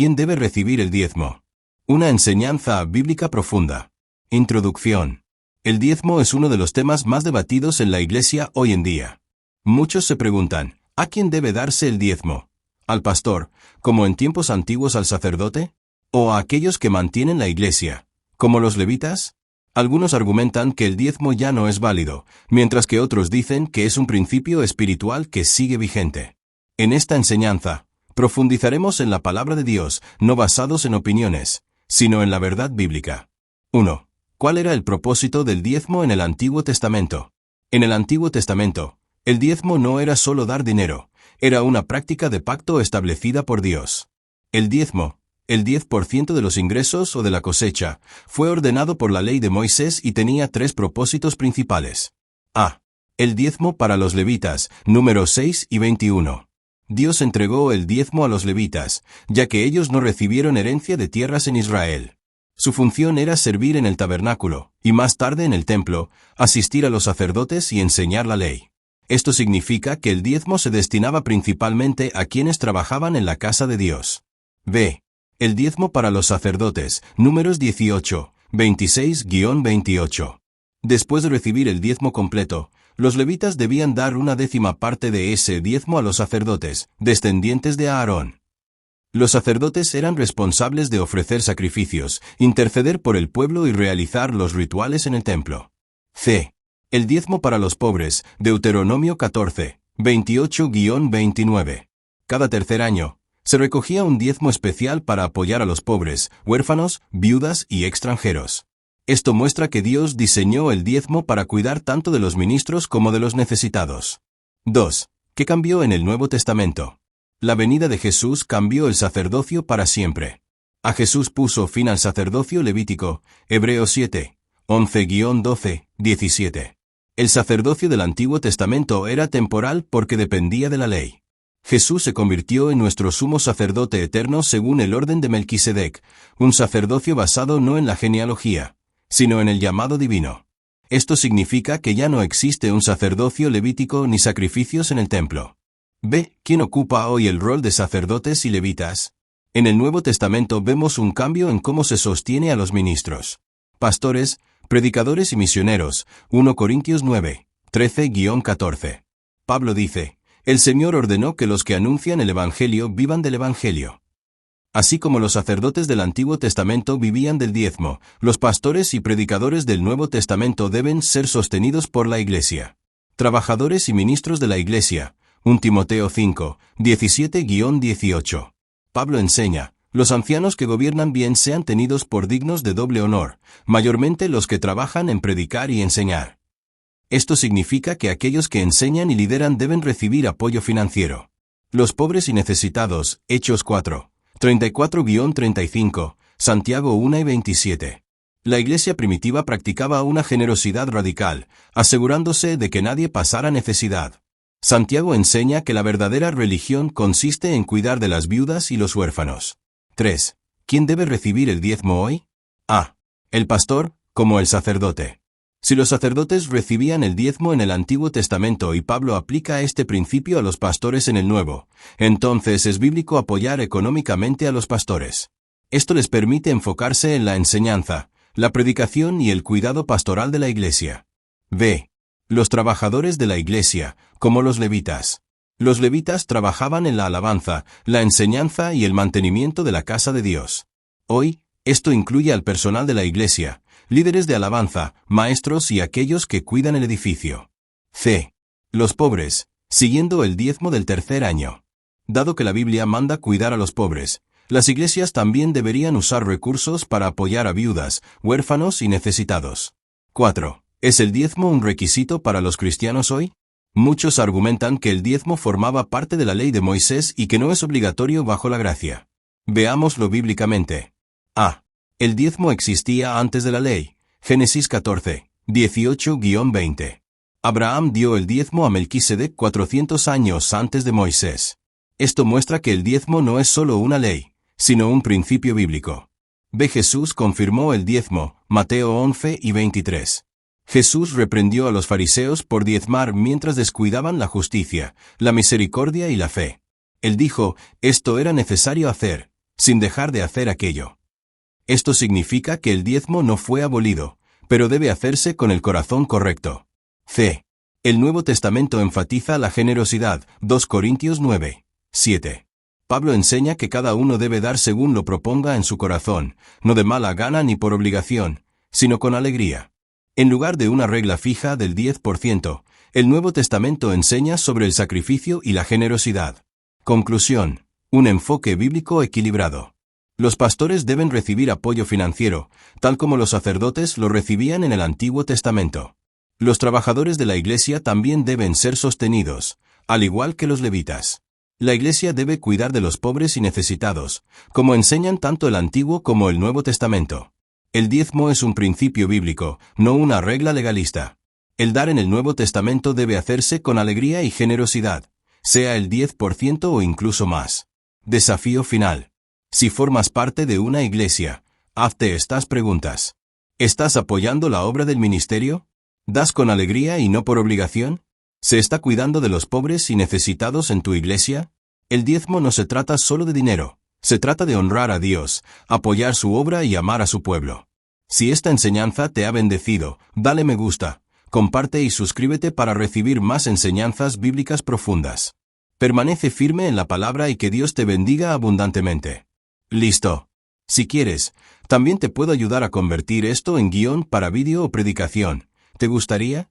¿Quién debe recibir el diezmo? Una enseñanza bíblica profunda. Introducción. El diezmo es uno de los temas más debatidos en la Iglesia hoy en día. Muchos se preguntan, ¿a quién debe darse el diezmo? ¿Al pastor, como en tiempos antiguos al sacerdote? ¿O a aquellos que mantienen la Iglesia, como los levitas? Algunos argumentan que el diezmo ya no es válido, mientras que otros dicen que es un principio espiritual que sigue vigente. En esta enseñanza, profundizaremos en la palabra de Dios, no basados en opiniones, sino en la verdad bíblica. 1. ¿Cuál era el propósito del diezmo en el Antiguo Testamento? En el Antiguo Testamento, el diezmo no era solo dar dinero, era una práctica de pacto establecida por Dios. El diezmo, el 10% de los ingresos o de la cosecha, fue ordenado por la ley de Moisés y tenía tres propósitos principales. A. El diezmo para los levitas, números 6 y 21. Dios entregó el diezmo a los levitas, ya que ellos no recibieron herencia de tierras en Israel. Su función era servir en el tabernáculo, y más tarde en el templo, asistir a los sacerdotes y enseñar la ley. Esto significa que el diezmo se destinaba principalmente a quienes trabajaban en la casa de Dios. B. El diezmo para los sacerdotes, números 18, 26-28. Después de recibir el diezmo completo, los levitas debían dar una décima parte de ese diezmo a los sacerdotes, descendientes de Aarón. Los sacerdotes eran responsables de ofrecer sacrificios, interceder por el pueblo y realizar los rituales en el templo. C. El diezmo para los pobres, Deuteronomio 14, 28-29. Cada tercer año, se recogía un diezmo especial para apoyar a los pobres, huérfanos, viudas y extranjeros. Esto muestra que Dios diseñó el diezmo para cuidar tanto de los ministros como de los necesitados. 2. ¿Qué cambió en el Nuevo Testamento? La venida de Jesús cambió el sacerdocio para siempre. A Jesús puso fin al sacerdocio levítico, Hebreos 7, 11-12, 17. El sacerdocio del Antiguo Testamento era temporal porque dependía de la ley. Jesús se convirtió en nuestro sumo sacerdote eterno según el orden de Melquisedec, un sacerdocio basado no en la genealogía, sino en el llamado divino. Esto significa que ya no existe un sacerdocio levítico ni sacrificios en el templo. B. ¿Quién ocupa hoy el rol de sacerdotes y levitas? En el Nuevo Testamento vemos un cambio en cómo se sostiene a los ministros. Pastores, predicadores y misioneros, 1 Corintios 9, 13-14. Pablo dice, el Señor ordenó que los que anuncian el Evangelio vivan del Evangelio. Así como los sacerdotes del Antiguo Testamento vivían del diezmo, los pastores y predicadores del Nuevo Testamento deben ser sostenidos por la Iglesia. Trabajadores y ministros de la Iglesia, 1 Timoteo 5, 17-18. Pablo enseña, los ancianos que gobiernan bien sean tenidos por dignos de doble honor, mayormente los que trabajan en predicar y enseñar. Esto significa que aquellos que enseñan y lideran deben recibir apoyo financiero. Los pobres y necesitados, Hechos 4, 34-35, Santiago 1-27. La iglesia primitiva practicaba una generosidad radical, asegurándose de que nadie pasara necesidad. Santiago enseña que la verdadera religión consiste en cuidar de las viudas y los huérfanos. 3. ¿Quién debe recibir el diezmo hoy? A. El pastor, como el sacerdote. Si los sacerdotes recibían el diezmo en el Antiguo Testamento y Pablo aplica este principio a los pastores en el Nuevo, entonces es bíblico apoyar económicamente a los pastores. Esto les permite enfocarse en la enseñanza, la predicación y el cuidado pastoral de la iglesia. B. Los trabajadores de la iglesia, como los levitas. Los levitas trabajaban en la alabanza, la enseñanza y el mantenimiento de la casa de Dios. Hoy, esto incluye al personal de la iglesia, líderes de alabanza, maestros y aquellos que cuidan el edificio. C. Los pobres, siguiendo el diezmo del tercer año. Dado que la Biblia manda cuidar a los pobres, las iglesias también deberían usar recursos para apoyar a viudas, huérfanos y necesitados. 4. ¿Es el diezmo un requisito para los cristianos hoy? Muchos argumentan que el diezmo formaba parte de la ley de Moisés y que no es obligatorio bajo la gracia. Veámoslo bíblicamente. A. El diezmo existía antes de la ley. Génesis 14, 18-20. Abraham dio el diezmo a Melquisedec 400 años antes de Moisés. Esto muestra que el diezmo no es solo una ley, sino un principio bíblico. B. Jesús confirmó el diezmo, Mateo 11-23. Jesús reprendió a los fariseos por diezmar mientras descuidaban la justicia, la misericordia y la fe. Él dijo, esto era necesario hacer, sin dejar de hacer aquello. Esto significa que el diezmo no fue abolido, pero debe hacerse con el corazón correcto. C. El Nuevo Testamento enfatiza la generosidad, 2 Corintios 9, 7. Pablo enseña que cada uno debe dar según lo proponga en su corazón, no de mala gana ni por obligación, sino con alegría. En lugar de una regla fija del 10%, el Nuevo Testamento enseña sobre el sacrificio y la generosidad. Conclusión. Un enfoque bíblico equilibrado. Los pastores deben recibir apoyo financiero, tal como los sacerdotes lo recibían en el Antiguo Testamento. Los trabajadores de la Iglesia también deben ser sostenidos, al igual que los levitas. La Iglesia debe cuidar de los pobres y necesitados, como enseñan tanto el Antiguo como el Nuevo Testamento. El diezmo es un principio bíblico, no una regla legalista. El dar en el Nuevo Testamento debe hacerse con alegría y generosidad, sea el 10% o incluso más. Desafío final. Si formas parte de una iglesia, hazte estas preguntas. ¿Estás apoyando la obra del ministerio? ¿Das con alegría y no por obligación? ¿Se está cuidando de los pobres y necesitados en tu iglesia? El diezmo no se trata solo de dinero, se trata de honrar a Dios, apoyar su obra y amar a su pueblo. Si esta enseñanza te ha bendecido, dale me gusta, comparte y suscríbete para recibir más enseñanzas bíblicas profundas. Permanece firme en la palabra y que Dios te bendiga abundantemente. Listo. Si quieres, también te puedo ayudar a convertir esto en guión para vídeo o predicación. ¿Te gustaría?